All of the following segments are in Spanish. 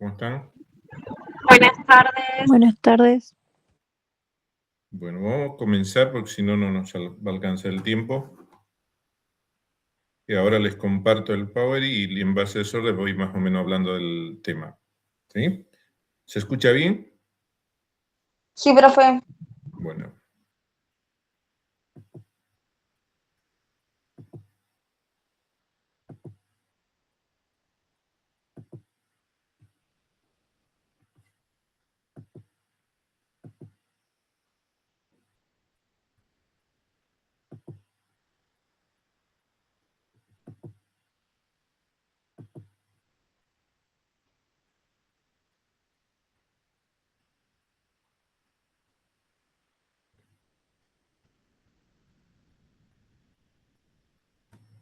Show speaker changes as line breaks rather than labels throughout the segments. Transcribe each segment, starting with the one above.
¿Cómo están?
Buenas tardes.
Buenas tardes.
Bueno, vamos a comenzar porque si no, no nos va a alcanzar el tiempo. Y ahora les comparto el Power y en base a eso les voy más o menos hablando del tema. ¿Sí? ¿Se escucha bien?
Sí, profe.
Bueno.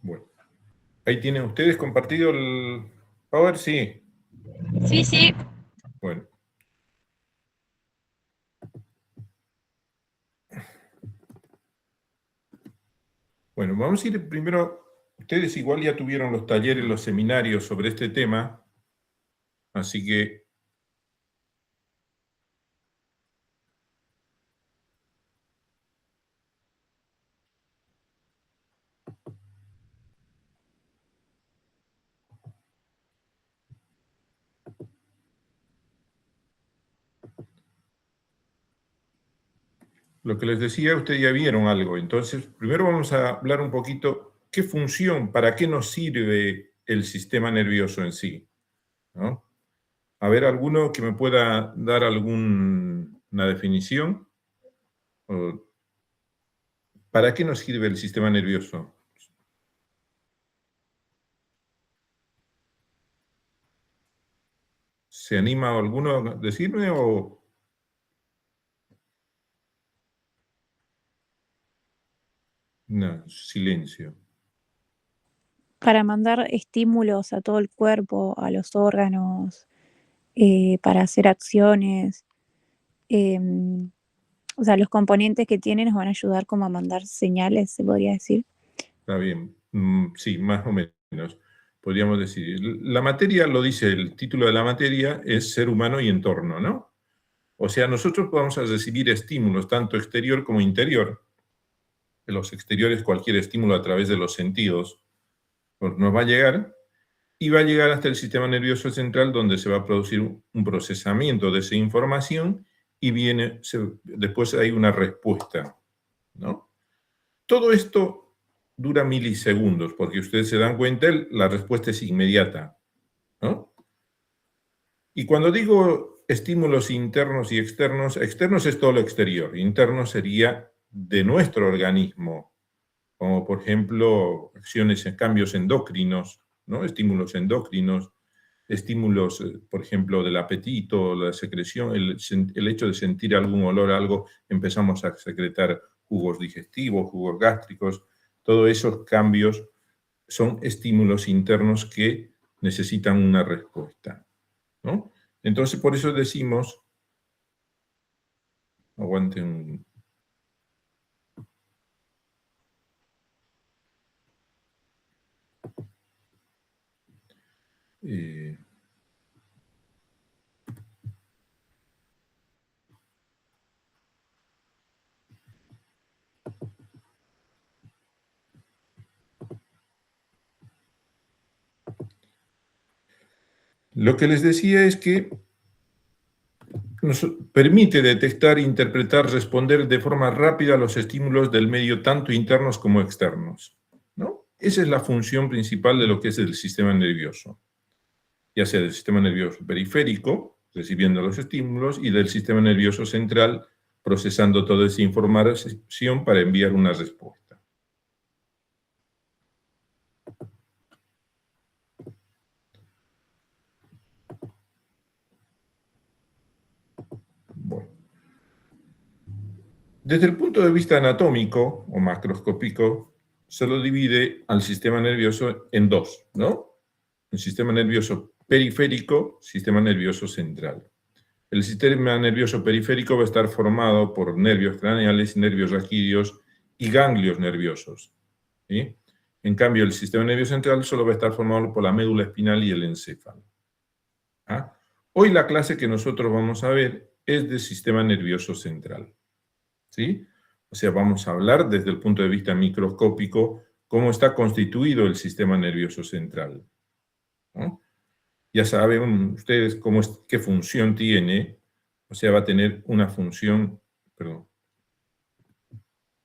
Bueno. ¿Ahí tienen ustedes compartido el Power? Sí.
Sí, sí.
Bueno. Bueno, vamos a ir primero. Ustedes igual ya tuvieron los talleres, los seminarios sobre este tema, así que lo que les decía, ustedes ya vieron algo. Entonces, primero vamos a hablar un poquito qué función, para qué nos sirve el sistema nervioso en sí, ¿no? A ver, ¿alguno que me pueda dar alguna definición? ¿Para qué nos sirve el sistema nervioso? ¿Se anima alguno a decirme o...? No, silencio.
Para mandar estímulos a todo el cuerpo, a los órganos, para hacer acciones. O sea, los componentes que tienen nos van a ayudar como a mandar señales, se podría decir.
Está bien. Sí, más o menos. Podríamos decir. La materia, lo dice el título de la materia, es ser humano y entorno, ¿no? O sea, nosotros vamos a recibir estímulos, tanto exterior como interior. De los exteriores, cualquier estímulo a través de los sentidos pues, nos va a llegar y va a llegar hasta el sistema nervioso central, donde se va a producir un procesamiento de esa información y después hay una respuesta, ¿no? Todo esto dura milisegundos, porque ustedes se dan cuenta, la respuesta es inmediata, ¿no? Y cuando digo estímulos internos y externos, externos es todo lo exterior, interno sería de nuestro organismo, como por ejemplo acciones, cambios endocrinos, ¿no? Estímulos endocrinos, estímulos, por ejemplo, del apetito, la secreción, el hecho de sentir algún olor a algo, empezamos a secretar jugos digestivos, jugos gástricos, todos esos cambios son estímulos internos que necesitan una respuesta, ¿no? Entonces, por eso decimos, aguanten. Lo que les decía es que nos permite detectar, interpretar, responder de forma rápida a los estímulos del medio, tanto internos como externos, ¿no? Esa es la función principal de lo que es el sistema nervioso, ya sea del sistema nervioso periférico, recibiendo los estímulos, y del sistema nervioso central, procesando toda esa información para enviar una respuesta. Bueno. Desde el punto de vista anatómico o macroscópico, se lo divide al sistema nervioso en dos, ¿no? El sistema nervioso periférico, sistema nervioso central. El sistema nervioso periférico va a estar formado por nervios craneales, nervios raquídeos y ganglios nerviosos, ¿sí? En cambio, el sistema nervioso central solo va a estar formado por la médula espinal y el encéfalo. ¿Ah? Hoy la clase que nosotros vamos a ver es del sistema nervioso central, ¿sí? O sea, vamos a hablar desde el punto de vista microscópico cómo está constituido el sistema nervioso central, ¿no? Ya saben ustedes qué función tiene, o sea, va a tener una función, perdón,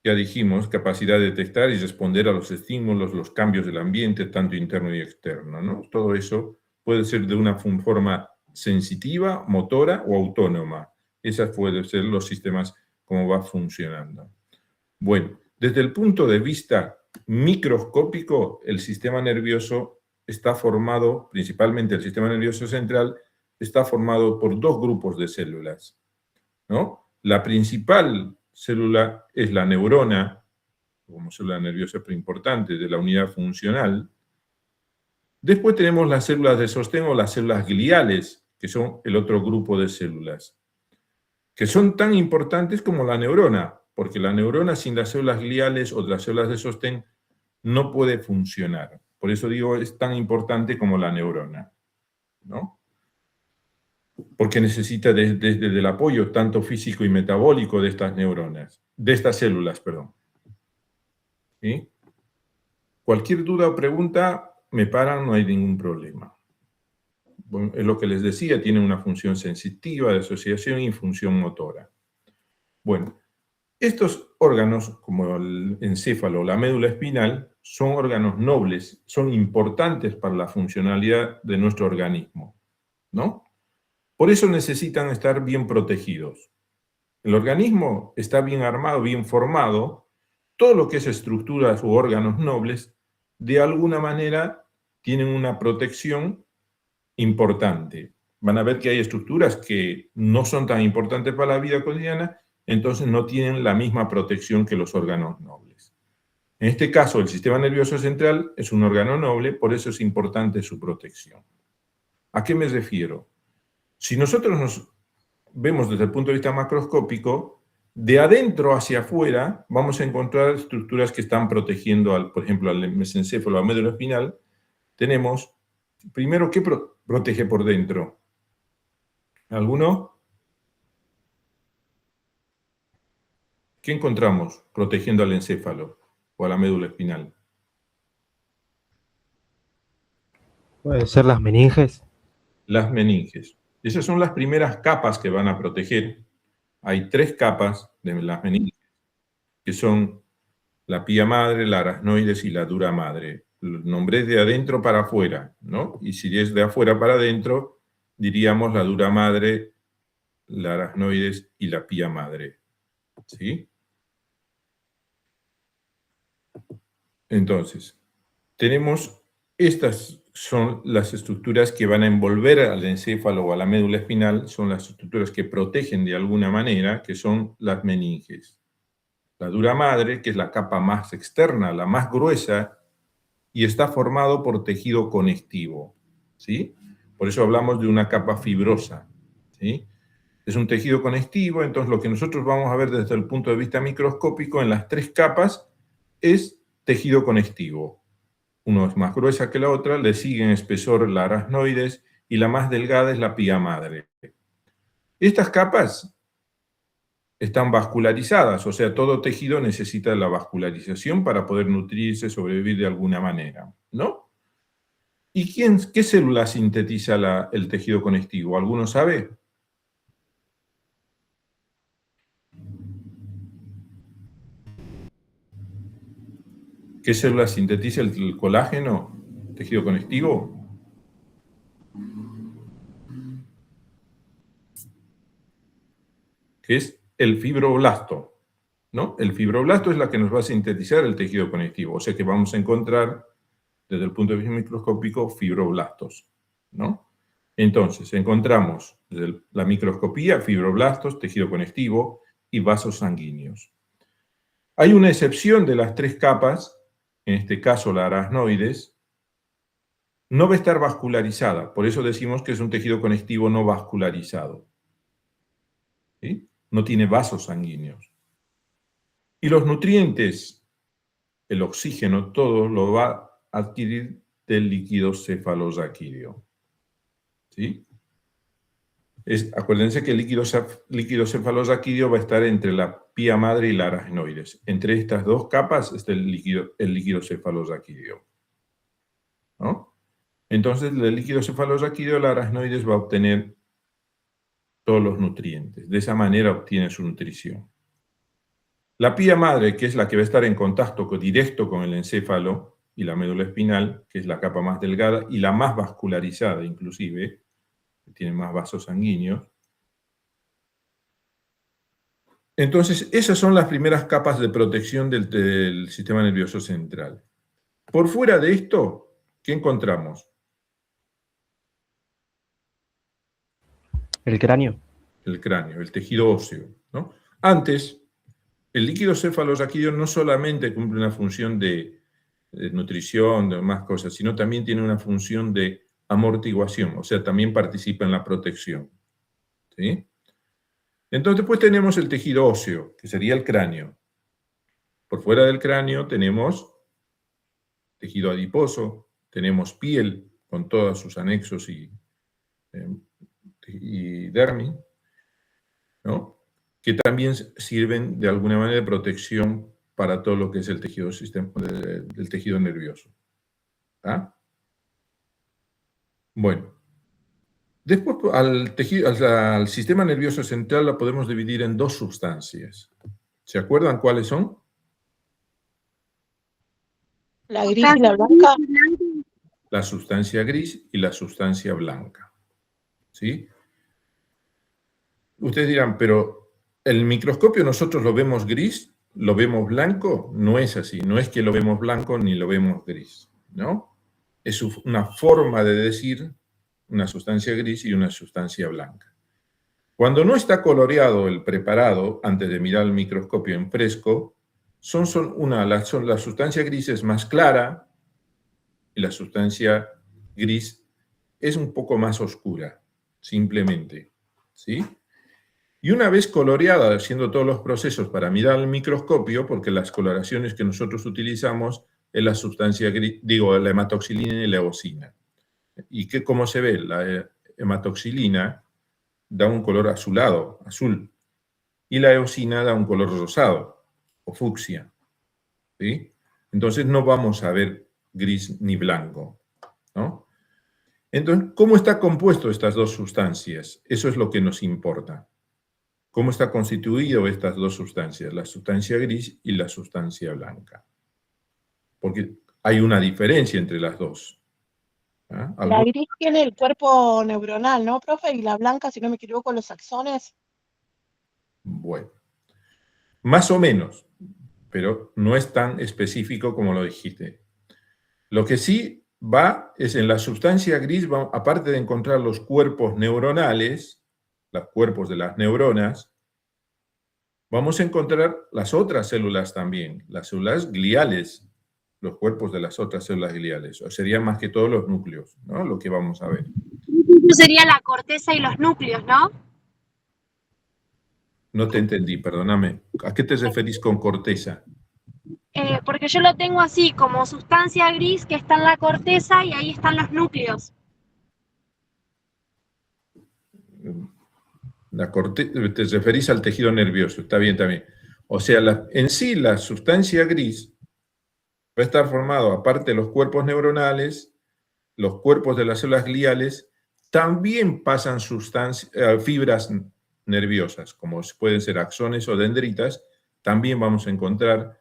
ya dijimos, capacidad de detectar y responder a los estímulos, los cambios del ambiente, tanto interno y externo, ¿no? Todo eso puede ser de una forma sensitiva, motora o autónoma. Esos pueden ser los sistemas, cómo va funcionando. Bueno, desde el punto de vista microscópico, el sistema nervioso está formado, principalmente el sistema nervioso central, está formado por dos grupos de células, ¿no? La principal célula es la neurona, como célula nerviosa importante de la unidad funcional. Después tenemos las células de sostén o las células gliales, que son el otro grupo de células, que son tan importantes como la neurona, porque la neurona sin las células gliales o las células de sostén no puede funcionar. Por eso digo, es tan importante como la neurona, ¿no? Porque necesita desde el apoyo tanto físico y metabólico de estas neuronas, de estas células, perdón. ¿Sí? Cualquier duda o pregunta, me paran, no hay ningún problema. Bueno, es lo que les decía, tiene una función sensitiva de asociación y función motora. Bueno, estos órganos, como el encéfalo o la médula espinal, son órganos nobles, son importantes para la funcionalidad de nuestro organismo, ¿no? Por eso necesitan estar bien protegidos. El organismo está bien armado, bien formado. Todo lo que es estructuras u órganos nobles, de alguna manera, tienen una protección importante. Van a ver que hay estructuras que no son tan importantes para la vida cotidiana, entonces no tienen la misma protección que los órganos nobles. En este caso, el sistema nervioso central es un órgano noble, por eso es importante su protección. ¿A qué me refiero? Si nosotros nos vemos desde el punto de vista macroscópico, de adentro hacia afuera vamos a encontrar estructuras que están protegiendo, por ejemplo, al mesencéfalo, a la médula espinal. Tenemos, primero, ¿qué protege por dentro? ¿Alguno? ¿Qué encontramos protegiendo al encéfalo o a la médula espinal?
Puede ser las meninges.
Las meninges. Esas son las primeras capas que van a proteger. Hay 3 capas de las meninges, que son la pía madre, la aracnoides y la dura madre. Lo nombré de adentro para afuera, ¿no? Y si es de afuera para adentro, diríamos la dura madre, la aracnoides y la pía madre. ¿Sí? Entonces, tenemos, estas son las estructuras que van a envolver al encéfalo o a la médula espinal, son las estructuras que protegen de alguna manera, que son las meninges. La dura madre, que es la capa más externa, la más gruesa, y está formado por tejido conectivo, ¿sí? Por eso hablamos de una capa fibrosa, ¿sí? Es un tejido conectivo, entonces lo que nosotros vamos a ver desde el punto de vista microscópico en las 3 capas es tejido conectivo. Uno es más gruesa que la otra, le sigue en espesor la aracnoides y la más delgada es la pía madre. Estas capas están vascularizadas, o sea, todo tejido necesita la vascularización para poder nutrirse, sobrevivir de alguna manera, ¿no? ¿Y qué célula sintetiza el tejido conectivo? ¿Alguno sabe? ¿Qué célula sintetiza el colágeno, tejido conectivo? Que es el fibroblasto, ¿no? El fibroblasto es la que nos va a sintetizar el tejido conectivo, o sea que vamos a encontrar, desde el punto de vista microscópico, fibroblastos, ¿no? Entonces, encontramos desde la microscopía fibroblastos, tejido conectivo y vasos sanguíneos. Hay una excepción de las 3 capas, en este caso la aracnoides, no va a estar vascularizada, por eso decimos que es un tejido conectivo no vascularizado. ¿Sí? No tiene vasos sanguíneos. Y los nutrientes, el oxígeno, todo lo va a adquirir del líquido cefalorraquídeo. ¿Sí? Acuérdense que el líquido cefalorraquídeo va a estar entre la pía madre y la arachnoides. Entre estas dos capas está el líquido cefalorraquídeo, ¿no? Entonces, del líquido cefalorraquídeo, la arachnoides va a obtener todos los nutrientes. De esa manera obtiene su nutrición. La pía madre, que es la que va a estar en contacto directo con el encéfalo y la médula espinal, que es la capa más delgada y la más vascularizada inclusive, que tiene más vasos sanguíneos. Entonces, esas son las primeras capas de protección del sistema nervioso central. Por fuera de esto, ¿qué encontramos?
El cráneo.
El cráneo, el tejido óseo, ¿no? Antes, el líquido cefalorraquídeo no solamente cumple una función de nutrición, de más cosas, sino también tiene una función de amortiguación, o sea, también participa en la protección, ¿sí? Entonces, después tenemos el tejido óseo, que sería el cráneo. Por fuera del cráneo tenemos tejido adiposo, tenemos piel con todos sus anexos y dermis, ¿no? Que también sirven de alguna manera de protección para todo lo que es el tejido, del tejido nervioso. ¿Ah? Bueno, después al sistema nervioso central lo podemos dividir en dos sustancias. ¿Se acuerdan cuáles son?
La gris y la blanca.
La sustancia gris y la sustancia blanca. ¿Sí? Ustedes dirán, pero el microscopio nosotros lo vemos gris, lo vemos blanco. No es así, no es que lo vemos blanco ni lo vemos gris, ¿no? Es una forma de decir una sustancia gris y una sustancia blanca. Cuando no está coloreado el preparado, antes de mirar el microscopio en fresco, la sustancia gris es más clara y la sustancia gris es un poco más oscura, simplemente, ¿sí? Y una vez coloreada, haciendo todos los procesos para mirar el microscopio, porque las coloraciones que nosotros utilizamos es la sustancia gris, la hematoxilina y la eosina. ¿Y cómo se ve? La hematoxilina da un color azulado, azul, y la eosina da un color rosado o fucsia, ¿sí? Entonces no vamos a ver gris ni blanco, ¿no? Entonces, ¿cómo está compuesto estas dos sustancias? Eso es lo que nos importa. ¿Cómo está constituido estas dos sustancias? La sustancia gris y la sustancia blanca. Porque hay una diferencia entre las dos. ¿Ah?
La gris tiene el cuerpo neuronal, ¿no, profe? Y la blanca, si no me equivoco, los axones.
Bueno, más o menos, pero no es tan específico como lo dijiste. Lo que sí va es en la sustancia gris, aparte de encontrar los cuerpos neuronales, los cuerpos de las neuronas, vamos a encontrar las otras células también, las células gliales, los cuerpos de las otras células gliales, o serían más que todos los núcleos, ¿no? Lo que vamos a ver.
Sería la corteza y los núcleos, ¿no?
No te entendí, perdóname. ¿A qué te referís con corteza?
Porque yo lo tengo así, como sustancia gris que está en la corteza y ahí están los núcleos.
Te referís al tejido nervioso, está bien también. O sea, en sí la sustancia gris va a estar formado, aparte de los cuerpos neuronales, los cuerpos de las células gliales, también pasan fibras nerviosas, como pueden ser axones o dendritas, también vamos a encontrar,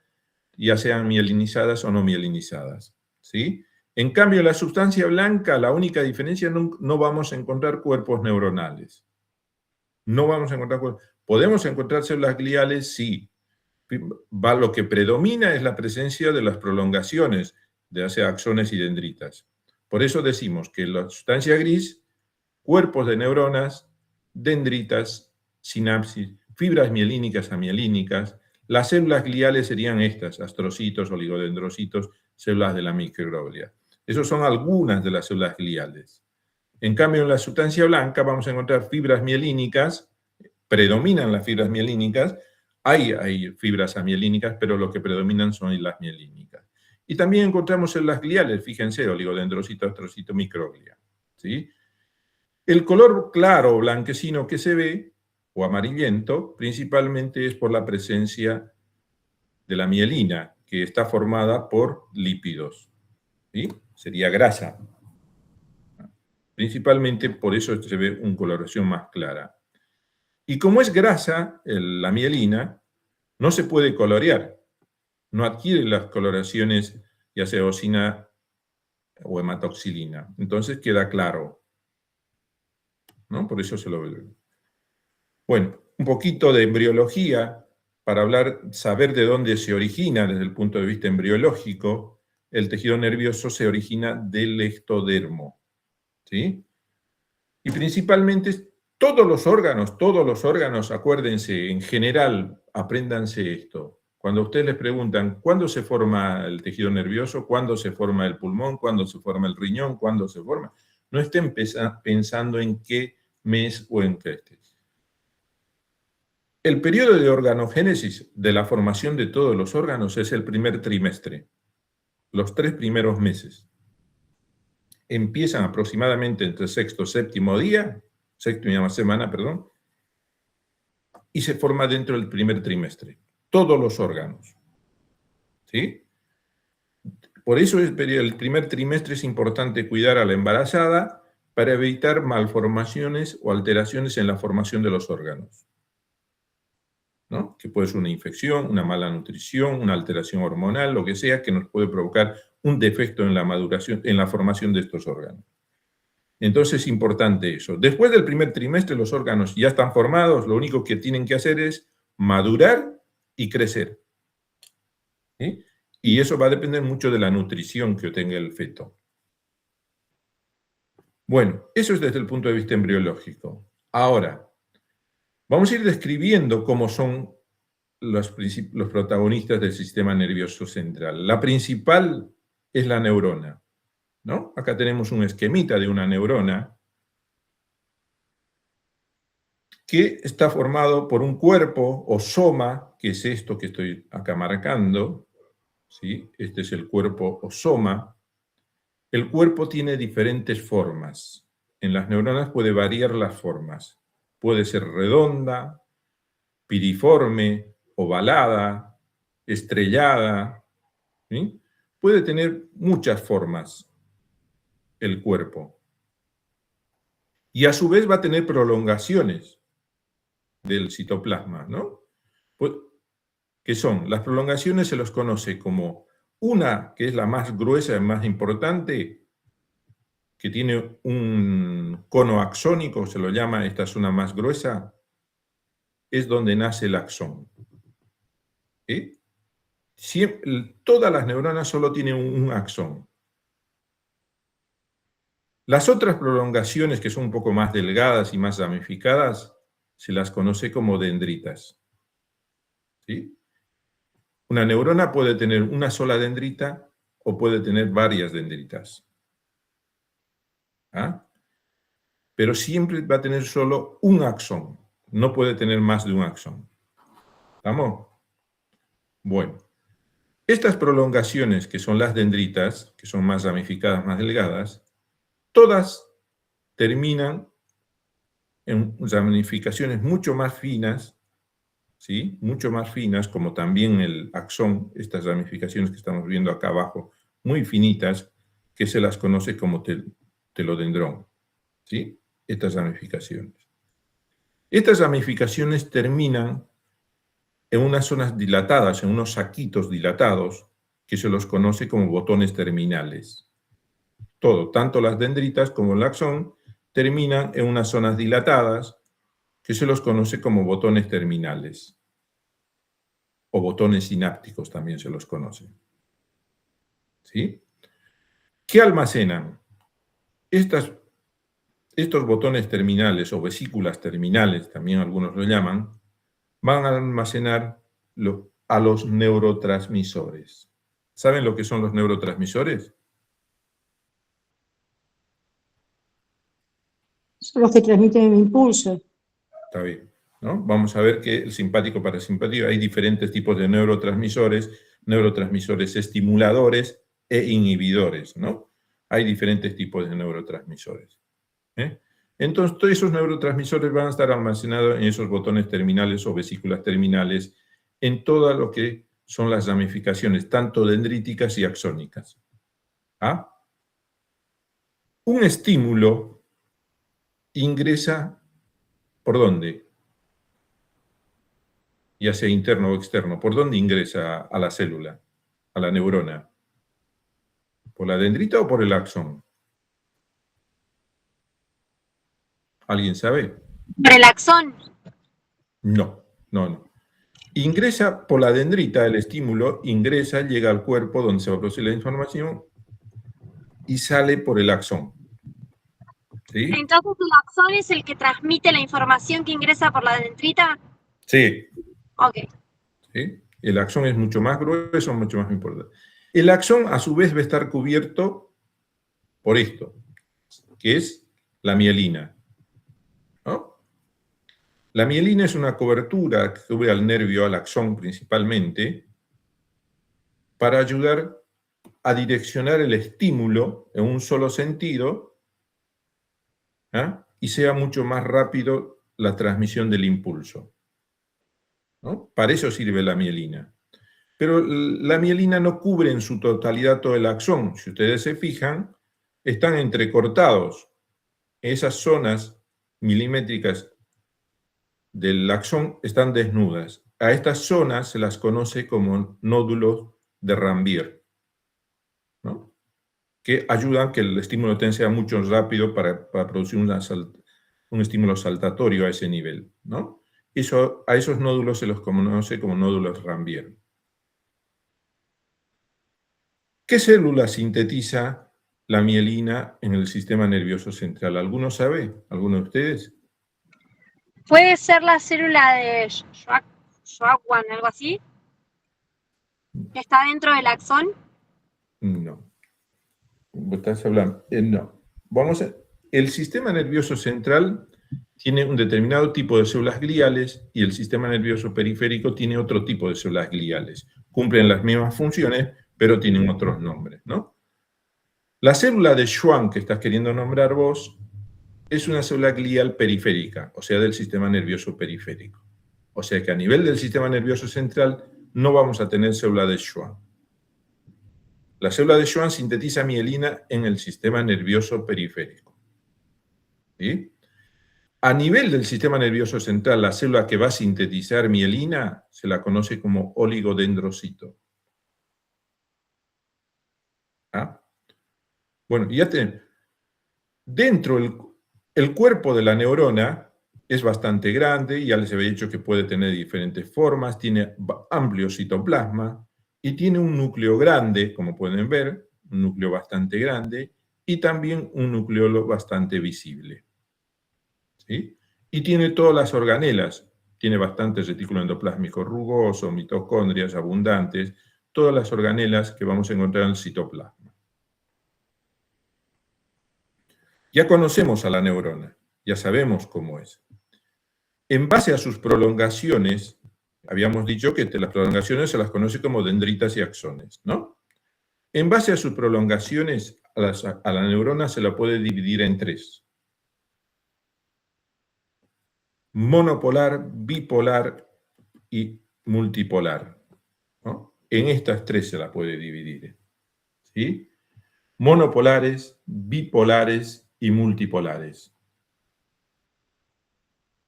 ya sean mielinizadas o no mielinizadas, ¿sí? En cambio, la sustancia blanca, la única diferencia, no vamos a encontrar cuerpos neuronales. No vamos a encontrar cuerpos. ¿Podemos encontrar células gliales? Sí. Lo que predomina es la presencia de las prolongaciones, ya sea axones y dendritas. Por eso decimos que la sustancia gris, cuerpos de neuronas, dendritas, sinapsis, fibras mielínicas, amielínicas. Las células gliales serían estas, astrocitos, oligodendrocitos, células de la microglia. Esas son algunas de las células gliales. En cambio, en la sustancia blanca vamos a encontrar fibras mielínicas, predominan las fibras mielínicas, hay fibras amielínicas, pero lo que predominan son las mielínicas. Y también encontramos células gliales, fíjense, oligodendrocito, astrocito, microglia, ¿sí? El color claro o blanquecino que se ve, o amarillento, principalmente es por la presencia de la mielina, que está formada por lípidos, ¿sí? Sería grasa. Principalmente por eso se ve una coloración más clara. Y como es grasa, la mielina, no se puede colorear. No adquiere las coloraciones, ya sea eosina o hematoxilina. Entonces queda claro, ¿no? Por eso se lo ve. Bueno, un poquito de embriología para saber de dónde se origina desde el punto de vista embriológico. El tejido nervioso se origina del ectodermo, ¿sí? Y principalmente todos los órganos, acuérdense, en general, apréndanse esto. Cuando ustedes les preguntan ¿cuándo se forma el tejido nervioso? ¿Cuándo se forma el pulmón? ¿Cuándo se forma el riñón? ¿Cuándo se forma? No estén pensando en qué mes o en qué estés. El periodo de organogénesis de la formación de todos los órganos es el primer trimestre, los 3 primeros meses. Empiezan aproximadamente entre sexta semana, y se forma dentro del primer trimestre. Todos los órganos. ¿Sí? Por eso el primer trimestre es importante cuidar a la embarazada para evitar malformaciones o alteraciones en la formación de los órganos, ¿no? Que puede ser una infección, una mala nutrición, una alteración hormonal, lo que sea, que nos puede provocar un defecto en la maduración, en la formación de estos órganos. Entonces es importante eso. Después del primer trimestre los órganos ya están formados, lo único que tienen que hacer es madurar y crecer. ¿Sí? Y eso va a depender mucho de la nutrición que tenga el feto. Bueno, eso es desde el punto de vista embriológico. Ahora, vamos a ir describiendo cómo son los protagonistas del sistema nervioso central. La principal es la neurona, ¿no? Acá tenemos un esquemita de una neurona que está formado por un cuerpo o soma, que es esto que estoy acá marcando, ¿sí? Este es el cuerpo o soma. El cuerpo tiene diferentes formas. En las neuronas puede variar las formas. Puede ser redonda, piriforme, ovalada, estrellada, ¿sí? Puede tener muchas formas el cuerpo. Y a su vez va a tener prolongaciones del citoplasma, ¿no? ¿Qué son? Las prolongaciones se los conoce como una, que es la más gruesa y más importante, que tiene un cono axónico, se lo llama esta zona más gruesa, es donde nace el axón. ¿Sí? Todas las neuronas solo tienen un axón. Las otras prolongaciones, que son un poco más delgadas y más ramificadas, se las conoce como dendritas. ¿Sí? Una neurona puede tener una sola dendrita o puede tener varias dendritas. ¿Ah? Pero siempre va a tener solo un axón. No puede tener más de un axón. ¿Estamos? Bueno. Estas prolongaciones, que son las dendritas, que son más ramificadas, más delgadas, todas terminan en ramificaciones mucho más finas, ¿sí? Mucho más finas, como también el axón, estas ramificaciones que estamos viendo acá abajo, muy finitas, que se las conoce como telodendrón, ¿sí? Estas ramificaciones. Estas ramificaciones terminan en unas zonas dilatadas, en unos saquitos dilatados, que se los conoce como botones terminales. Todo, tanto las dendritas como el axón, terminan en unas zonas dilatadas, que se los conoce como botones terminales. O botones sinápticos también se los conoce. ¿Sí? ¿Qué almacenan? Estos botones terminales, o vesículas terminales, también algunos lo llaman, van a almacenar a los neurotransmisores. ¿Saben lo que son los neurotransmisores?
Son los que transmiten el impulso.
Está bien, ¿no? Vamos a ver que el simpático parasimpático, hay diferentes tipos de neurotransmisores estimuladores e inhibidores, ¿no? Hay diferentes tipos de neurotransmisores. Entonces, todos esos neurotransmisores van a estar almacenados en esos botones terminales o vesículas terminales, en todo lo que son las ramificaciones, tanto dendríticas y axónicas. ¿Ah? Un estímulo ingresa, ¿por dónde? Ya sea interno o externo. ¿Por dónde ingresa a la célula, a la neurona? ¿Por la dendrita o por el axón? ¿Alguien sabe?
Por el axón.
No. Ingresa por la dendrita, el estímulo ingresa, llega al cuerpo donde se va a producir la información y sale por el axón. ¿Sí?
Entonces el axón es el que transmite la información que ingresa por la dendrita.
Sí.
Ok.
¿Sí? El axón es mucho más grueso, mucho más importante. El axón, a su vez, va a estar cubierto por esto, que es la mielina. ¿No? La mielina es una cobertura que cubre al nervio, al axón principalmente, para ayudar a direccionar el estímulo en un solo sentido, ¿ah? Y sea mucho más rápido la transmisión del impulso, ¿no? Para eso sirve la mielina. Pero la mielina no cubre en su totalidad todo el axón. Si ustedes se fijan, están entrecortados. Esas zonas milimétricas del axón están desnudas. A estas zonas se las conoce como nódulos de Ranvier, ¿no? Que ayudan a que el estímulo sea mucho más rápido para producir un estímulo saltatorio a ese nivel, ¿no? A esos nódulos se los conoce como nódulos Ranvier. ¿Qué célula sintetiza la mielina en el sistema nervioso central? ¿Alguno sabe? ¿Alguno de ustedes?
¿Puede ser la célula de Schwab-Schwan, algo así? ¿Que está dentro del axón?
No. ¿Estás hablando? No. El sistema nervioso central tiene un determinado tipo de células gliales y el sistema nervioso periférico tiene otro tipo de células gliales. Cumplen las mismas funciones, pero tienen otros nombres, ¿no? La célula de Schwann que estás queriendo nombrar vos es una célula glial periférica, o sea, del sistema nervioso periférico. O sea que a nivel del sistema nervioso central no vamos a tener célula de Schwann. La célula de Schwann sintetiza mielina en el sistema nervioso periférico. ¿Sí? A nivel del sistema nervioso central, la célula que va a sintetizar mielina se la conoce como oligodendrocito. ¿Ah? Bueno, dentro el cuerpo de la neurona es bastante grande, ya les había dicho que puede tener diferentes formas, tiene amplio citoplasma y tiene un núcleo grande, como pueden ver, un núcleo bastante grande y también un nucleolo bastante visible. ¿Sí? Y tiene todas las organelas, tiene bastante retículo endoplásmico rugoso, mitocondrias abundantes, todas las organelas que vamos a encontrar en el citoplasma. Ya conocemos a la neurona, ya sabemos cómo es. En base a sus prolongaciones, habíamos dicho que las prolongaciones se las conoce como dendritas y axones, ¿no? En base a sus prolongaciones, a la neurona se la puede dividir en tres: monopolar, bipolar y multipolar, ¿no? En estas tres se la puede dividir, ¿sí? Monopolares, bipolares y multipolares.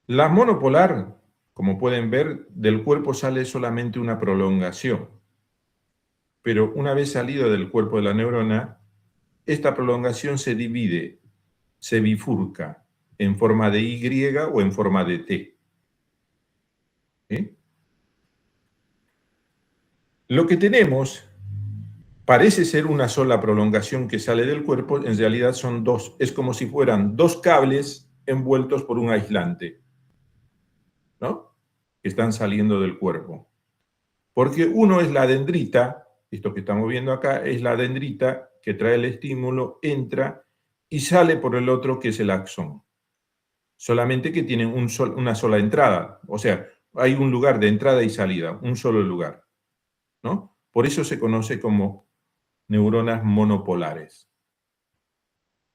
La monopolar, como pueden ver, del cuerpo sale solamente una prolongación, pero una vez salido del cuerpo de la neurona, esta prolongación se divide, se bifurca en forma de Y o en forma de T. ¿Sí? Lo que tenemos parece ser una sola prolongación que sale del cuerpo, en realidad son dos, es como si fueran dos cables envueltos por un aislante, ¿no? Que están saliendo del cuerpo. Porque uno es la dendrita, esto que estamos viendo acá es la dendrita que trae el estímulo, entra y sale por el otro que es el axón. Solamente que tienen una sola entrada, o sea, hay un lugar de entrada y salida, un solo lugar, ¿no? Por eso se conoce como neuronas monopolares.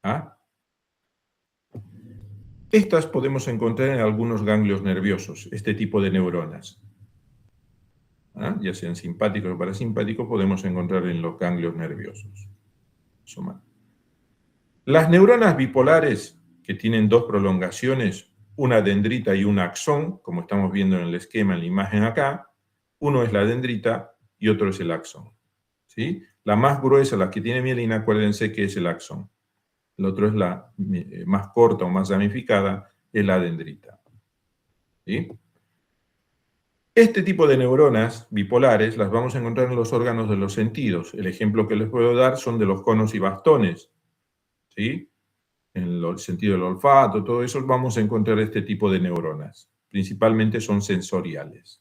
¿Ah? Estas podemos encontrar en algunos ganglios nerviosos, este tipo de neuronas. Ya sean simpáticos o parasimpáticos, podemos encontrar en los ganglios nerviosos. Las neuronas bipolares, que tienen dos prolongaciones, una dendrita y un axón, como estamos viendo en el esquema, en la imagen acá, uno es la dendrita y otro es el axón. ¿Sí? La más gruesa, la que tiene mielina, acuérdense que es el axón. El otro es la más corta o más ramificada, es la dendrita. ¿Sí? Este tipo de neuronas bipolares las vamos a encontrar en los órganos de los sentidos. El ejemplo que les puedo dar son de los conos y bastones. ¿Sí? En el sentido del olfato, todo eso, vamos a encontrar este tipo de neuronas. Principalmente son sensoriales.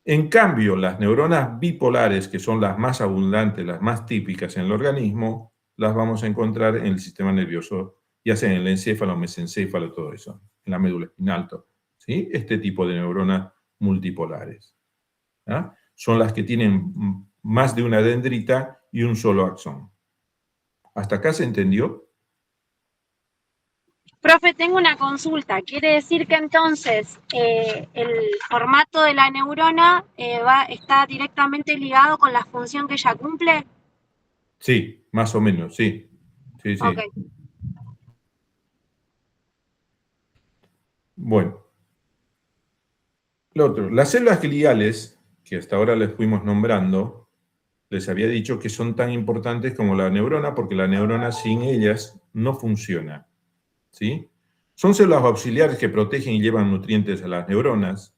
En cambio, las neuronas bipolares, que son las más abundantes, las más típicas en el organismo, las vamos a encontrar en el sistema nervioso, ya sea en el encéfalo, mesencéfalo, todo eso, en la médula espinal, ¿sí? Este tipo de neuronas multipolares. ¿Ah? Son las que tienen más de una dendrita y un solo axón. ¿Hasta acá se entendió?
Profe, tengo una consulta. ¿Quiere decir que entonces el formato de la neurona está directamente ligado con la función que ella cumple?
Sí, más o menos, sí. Sí, sí.
Ok.
Bueno. Lo otro, las células gliales, que hasta ahora les fuimos nombrando, les había dicho que son tan importantes como la neurona, porque la neurona sin ellas no funciona. ¿Sí? Son células auxiliares que protegen y llevan nutrientes a las neuronas.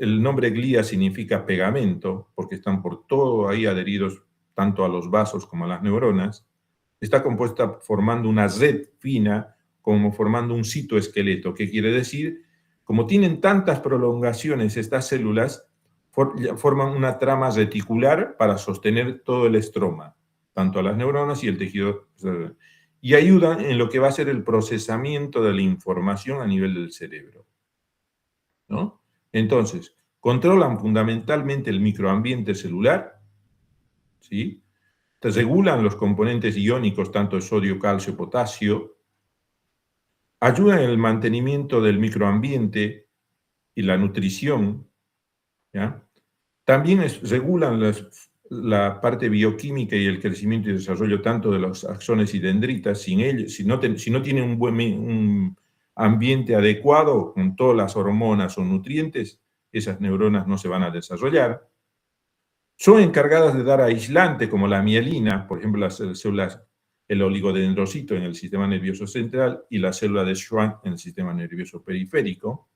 El nombre glía significa pegamento, porque están por todo ahí adheridos tanto a los vasos como a las neuronas. Está compuesta formando una red fina, como formando un citoesqueleto, que quiere decir, como tienen tantas prolongaciones estas células, forman una trama reticular para sostener todo el estroma, tanto a las neuronas y el tejido, y ayudan en lo que va a ser el procesamiento de la información a nivel del cerebro. ¿No? Entonces, controlan fundamentalmente el microambiente celular, ¿sí? Regulan los componentes iónicos, tanto de sodio, calcio, potasio, ayudan en el mantenimiento del microambiente y la nutrición, ¿ya? También regulan la parte bioquímica y el crecimiento y desarrollo tanto de los axones y dendritas. Sin ellos, si no tienen un ambiente adecuado con todas las hormonas o nutrientes, esas neuronas no se van a desarrollar. Son encargadas de dar aislante como la mielina, por ejemplo, las células, el oligodendrocito en el sistema nervioso central y la célula de Schwann en el sistema nervioso periférico.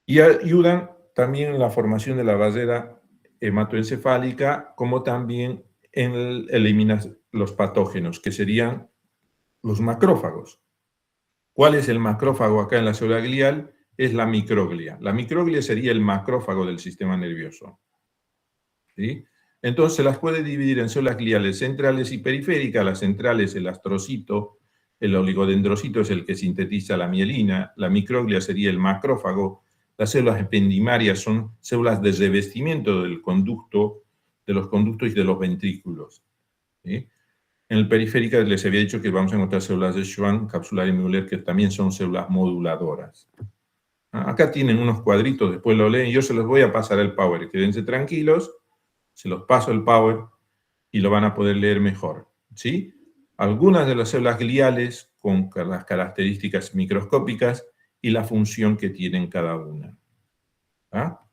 Y ayudan también en la formación de la barrera hematoencefálica, como también en eliminar los patógenos, que serían los macrófagos. ¿Cuál es el macrófago acá en la célula glial? Es la microglia. La microglia sería el macrófago del sistema nervioso. ¿Sí? Entonces las puede dividir en células gliales centrales y periféricas. Las centrales, el astrocito, el oligodendrocito es el que sintetiza la mielina, la microglia sería el macrófago, las células ependimarias son células de revestimiento del conducto, de los conductos y de los ventrículos. ¿Sí? En el periférico les había dicho que vamos a encontrar células de Schwann, capsular y Müller, que también son células moduladoras. Acá tienen unos cuadritos, después lo leen, yo se los voy a pasar el Power, quédense tranquilos, se los paso el Power y lo van a poder leer mejor. ¿Sí? Algunas de las células gliales con las características microscópicas y la función que tienen cada una. ¿Ah?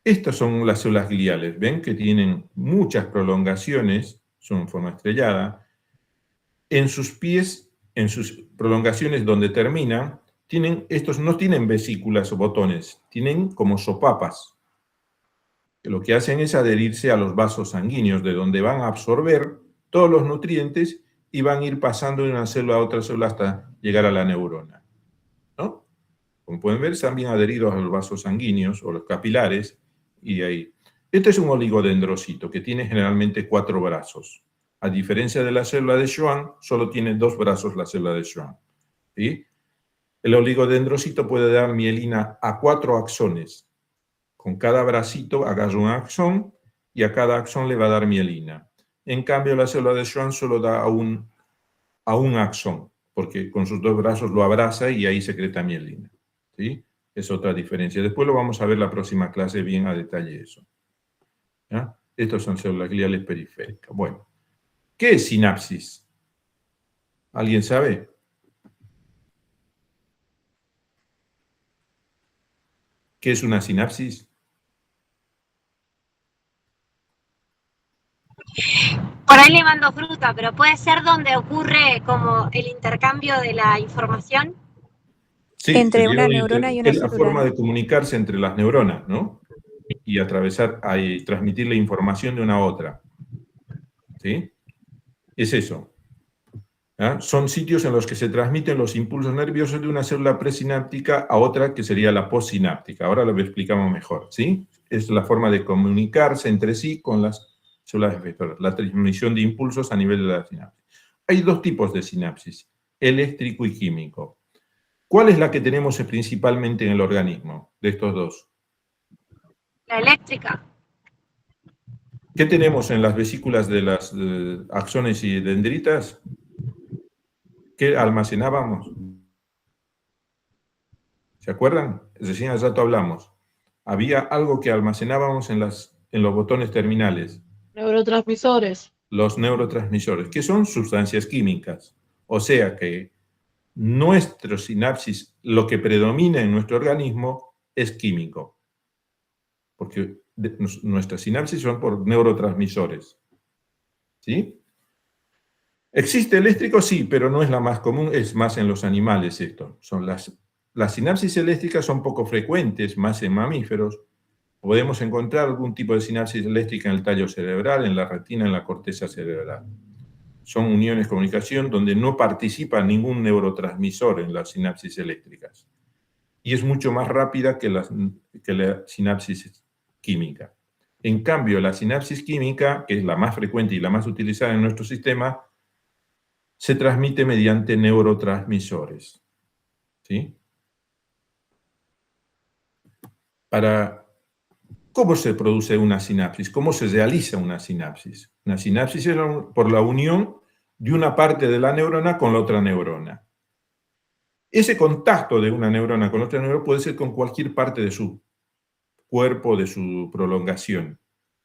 Estas son las células gliales, ven que tienen muchas prolongaciones, son en forma estrellada. En sus pies, en sus prolongaciones donde terminan, estos no tienen vesículas o botones, tienen como sopapas. Que lo que hacen es adherirse a los vasos sanguíneos, de donde van a absorber todos los nutrientes y van a ir pasando de una célula a otra célula hasta llegar a la neurona. ¿No? Como pueden ver, están bien adheridos a los vasos sanguíneos o los capilares, y ahí. Este es un oligodendrocito que tiene generalmente 4 brazos. A diferencia de la célula de Schwann, solo tiene 2 brazos la célula de Schwann. ¿Sí? El oligodendrocito puede dar mielina a 4 axones. Con cada bracito agarra un axón y a cada axón le va a dar mielina. En cambio, la célula de Schwann solo da a un axón. porque con sus dos brazos lo abraza y ahí secreta mielina, ¿sí? Es otra diferencia. Después lo vamos a ver la próxima clase bien a detalle eso. ¿Ya? Estos son células gliales periféricas. Bueno, ¿qué es sinapsis? ¿Alguien sabe? ¿Qué es una sinapsis?
Por ahí le mando fruta, pero puede ser donde ocurre como el intercambio de la información.
Sí,
Entre
sería
una neurona y una
es la
célula,
forma
¿no?
de comunicarse entre las neuronas, ¿no? Y atravesar, y transmitir la información de una a otra. ¿Sí? Es eso. ¿Ah? Son sitios en los que se transmiten los impulsos nerviosos de una célula presináptica a otra que sería la postsináptica. Ahora lo explicamos mejor, ¿sí? Es la forma de comunicarse entre sí con las células efectoras, la transmisión de impulsos a nivel de la sinapsis. Hay dos tipos de sinapsis, eléctrico y químico. ¿Cuál es la que tenemos principalmente en el organismo de estos dos?
La eléctrica.
¿Qué tenemos en las vesículas de las axones y dendritas? ¿Qué almacenábamos? ¿Se acuerdan? Recién hace rato hablamos. Había algo que almacenábamos en los botones terminales.
Neurotransmisores.
Los neurotransmisores, que son sustancias químicas. O sea que nuestro sinapsis, lo que predomina en nuestro organismo, es químico. Porque nuestras sinapsis son por neurotransmisores. ¿Sí? ¿Existe eléctrico? Sí, pero no es la más común, es más en los animales esto. Las sinapsis eléctricas son poco frecuentes, más en mamíferos. Podemos encontrar algún tipo de sinapsis eléctrica en el tallo cerebral, en la retina, en la corteza cerebral. Son uniones de comunicación donde no participa ningún neurotransmisor en las sinapsis eléctricas. Y es mucho más rápida que la sinapsis química. En cambio, la sinapsis química, que es la más frecuente y la más utilizada en nuestro sistema, se transmite mediante neurotransmisores. ¿Sí? ¿Cómo se produce una sinapsis? ¿Cómo se realiza una sinapsis? Una sinapsis es por la unión de una parte de la neurona con la otra neurona. Ese contacto de una neurona con otra neurona puede ser con cualquier parte de su cuerpo, de su prolongación,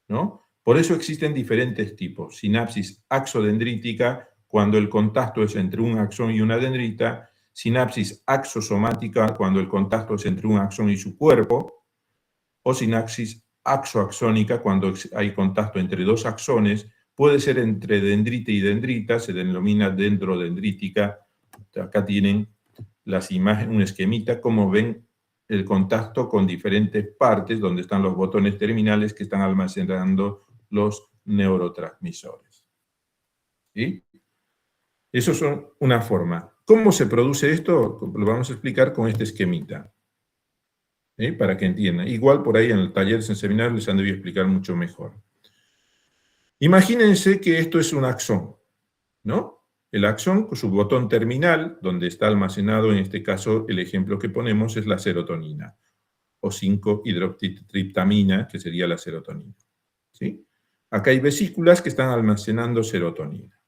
¿no? Por eso existen diferentes tipos. Sinapsis axodendrítica, cuando el contacto es entre un axón y una dendrita. Sinapsis axosomática, cuando el contacto es entre un axón y su cuerpo. O sinapsis axoaxónica, cuando hay contacto entre dos axones. Puede ser entre dendrita y dendrita, se denomina dendrodendrítica. Acá tienen las imágenes, un esquemita, como ven el contacto con diferentes partes donde están los botones terminales que están almacenando los neurotransmisores. ¿Sí? Eso son una forma. ¿Cómo se produce esto? Lo vamos a explicar con este esquemita. ¿Sí? Para que entiendan. Igual por ahí en el taller, en seminario, les han debido explicar mucho mejor. Imagínense que esto es un axón, ¿no? El axón, con su botón terminal, donde está almacenado, en este caso, el ejemplo que ponemos es la serotonina, o 5-hidroxitriptamina, que sería la serotonina. ¿Sí? Acá hay vesículas que están almacenando serotonina.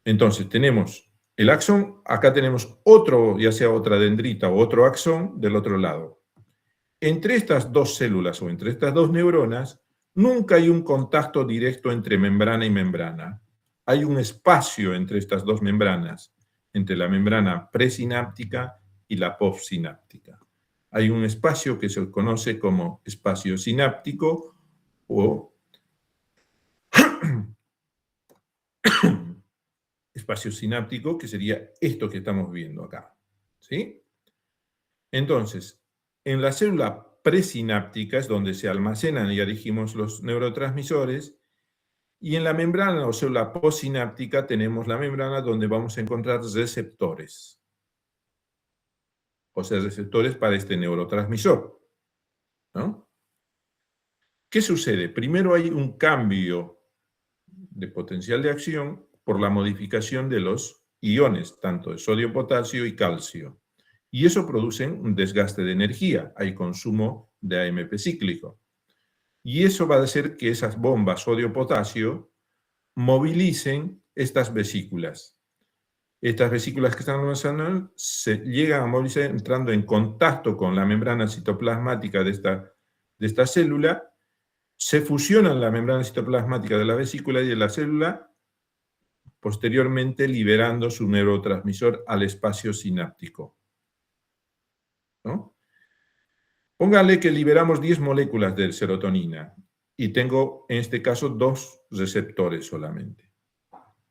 Entonces, tenemos el axón, acá tenemos otro, ya sea otra dendrita o otro axón del otro lado. Entre estas dos células o entre estas dos neuronas, nunca hay un contacto directo entre membrana y membrana. Hay un espacio entre estas dos membranas, entre la membrana presináptica y la postsináptica. Hay un espacio que se conoce como espacio sináptico o espacio sináptico, que sería esto que estamos viendo acá. ¿Sí? Entonces, en la célula presináptica es donde se almacenan, ya dijimos, los neurotransmisores. Y en la membrana o célula postsináptica tenemos la membrana donde vamos a encontrar receptores. O sea, receptores para este neurotransmisor, ¿no? ¿Qué sucede? Primero hay un cambio de potencial de acción por la modificación de los iones, tanto de sodio, potasio y calcio. Y eso produce un desgaste de energía, hay consumo de AMP cíclico. Y eso va a hacer que esas bombas sodio-potasio movilicen estas vesículas. Estas vesículas que están almacenadas se llegan a movilizar entrando en contacto con la membrana citoplasmática de esta célula, se fusionan la membrana citoplasmática de la vesícula y de la célula, posteriormente liberando su neurotransmisor al espacio sináptico, ¿no? Póngale que liberamos 10 moléculas de serotonina y tengo, en este caso, 2 receptores solamente.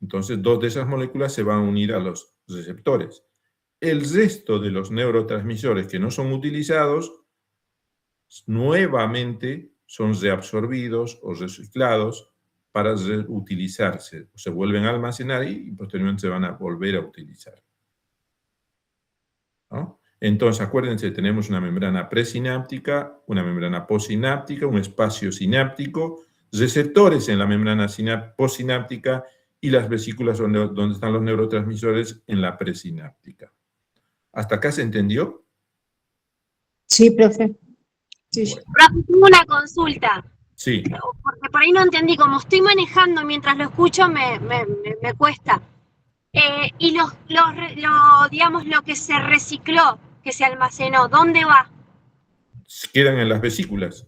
Entonces, 2 de esas moléculas se van a unir a los receptores. El resto de los neurotransmisores que no son utilizados, nuevamente son reabsorbidos o reciclados para reutilizarse. Se vuelven a almacenar y posteriormente se van a volver a utilizar, ¿no? Entonces, acuérdense, tenemos una membrana presináptica, una membrana postsináptica, un espacio sináptico, receptores en la membrana postsináptica y las vesículas donde están los neurotransmisores en la presináptica. ¿Hasta acá se entendió?
Sí, profe. Sí, sí.
Bueno,
Profe, tengo una consulta,
sí.
porque por ahí no entendí, como estoy manejando mientras lo escucho me cuesta. Y digamos, lo que se recicló, que se almacenó, ¿dónde va?
Quedan en las vesículas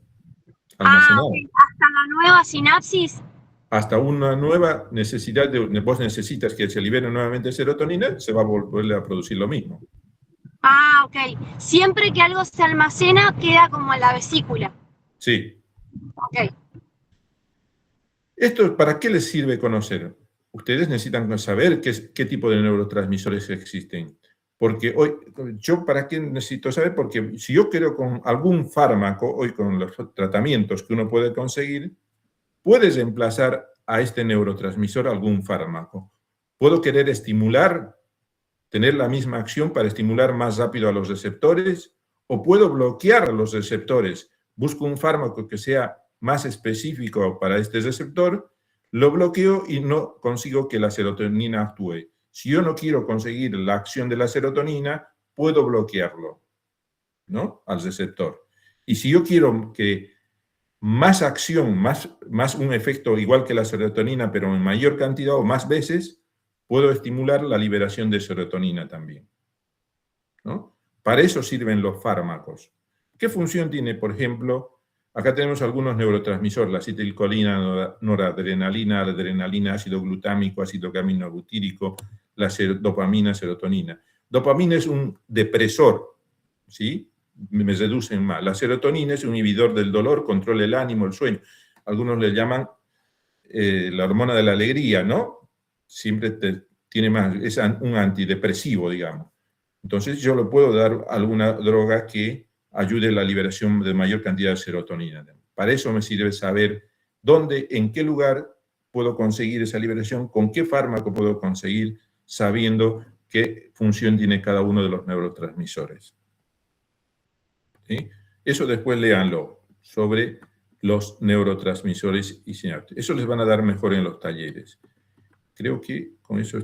Ah,
almacenadas.
ok. ¿Hasta la nueva sinapsis?
Hasta una nueva necesidad, vos necesitas que se libere nuevamente serotonina, se va a volver a producir lo mismo.
Ah, ok. Siempre que algo se almacena, queda como en la vesícula.
Sí.
Ok.
¿Esto para qué les sirve conocer? Ustedes necesitan saber qué tipo de neurotransmisores existen. Porque hoy, ¿yo para qué necesito saber? Porque si yo quiero con algún fármaco, hoy con los tratamientos que uno puede conseguir, puede reemplazar a este neurotransmisor algún fármaco. Puedo querer estimular, tener la misma acción para estimular más rápido a los receptores, o puedo bloquear a los receptores. Busco un fármaco que sea más específico para este receptor, lo bloqueo y no consigo que la serotonina actúe. Si yo no quiero conseguir la acción de la serotonina, puedo bloquearlo, ¿no? Al receptor. Y si yo quiero que más acción, más un efecto igual que la serotonina, pero en mayor cantidad o más veces, puedo estimular la liberación de serotonina también, ¿no? Para eso sirven los fármacos. ¿Qué función tiene, por ejemplo? Acá tenemos algunos neurotransmisores, la acetilcolina, noradrenalina, adrenalina, ácido glutámico, ácido aminobutírico, la dopamina, serotonina. Dopamina es un depresor, ¿sí? Me reducen más. La serotonina es un inhibidor del dolor, controla el ánimo, el sueño. Algunos le llaman la hormona de la alegría, ¿no? Siempre tiene más, es un antidepresivo, digamos. Entonces yo le puedo dar alguna droga que ayude a la liberación de mayor cantidad de serotonina. Para eso me sirve saber dónde, en qué lugar puedo conseguir esa liberación, con qué fármaco puedo conseguir, sabiendo qué función tiene cada uno de los neurotransmisores. ¿Sí? Eso después léanlo, sobre los neurotransmisores y sinapsis. Eso les van a dar mejor en los talleres. Creo que con eso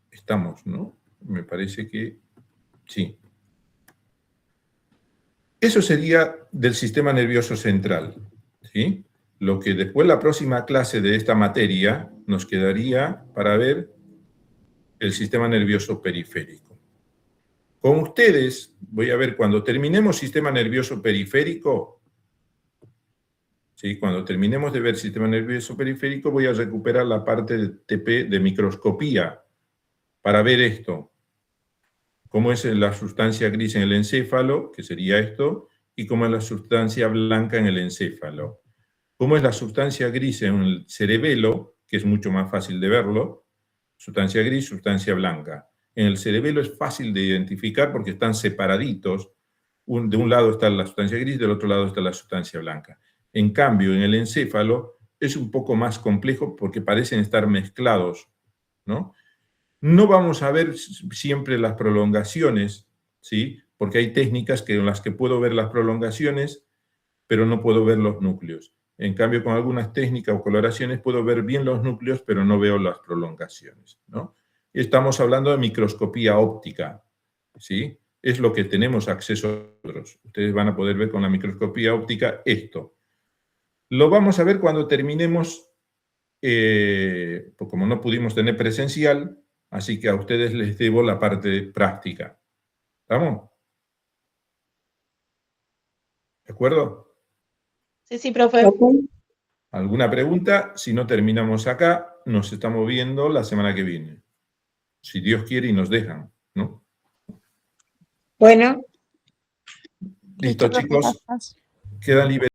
estamos, ¿no? Me parece que sí. Eso sería del sistema nervioso central, ¿sí? Lo que después la próxima clase de esta materia nos quedaría para ver el sistema nervioso periférico. Con ustedes, voy a ver, cuando terminemos sistema nervioso periférico, ¿sí? Cuando terminemos de ver sistema nervioso periférico, voy a recuperar la parte de TP de microscopía para ver esto. Cómo es la sustancia gris en el encéfalo, que sería esto, y cómo es la sustancia blanca en el encéfalo. Cómo es la sustancia gris en el cerebelo, que es mucho más fácil de verlo, sustancia gris, sustancia blanca. En el cerebelo es fácil de identificar porque están separaditos. De un lado está la sustancia gris, del otro lado está la sustancia blanca. En cambio, en el encéfalo es un poco más complejo porque parecen estar mezclados, ¿no? No vamos a ver siempre las prolongaciones, ¿sí? Porque hay técnicas en las que puedo ver las prolongaciones, pero no puedo ver los núcleos. En cambio, con algunas técnicas o coloraciones puedo ver bien los núcleos, pero no veo las prolongaciones, ¿no? Estamos hablando de microscopía óptica, ¿sí? Es lo que tenemos acceso a nosotros. Ustedes van a poder ver con la microscopía óptica esto. Lo vamos a ver cuando terminemos, pues como no pudimos tener presencial, Así que a ustedes les debo la parte práctica. ¿Estamos? ¿De acuerdo?
Sí, profe.
Ok.
¿Alguna pregunta? Si no, terminamos acá. Nos estamos viendo la semana que viene. Si Dios quiere y nos dejan, ¿no?
Bueno.
Listo,
profe,
chicos.
gracias.
Quedan libres.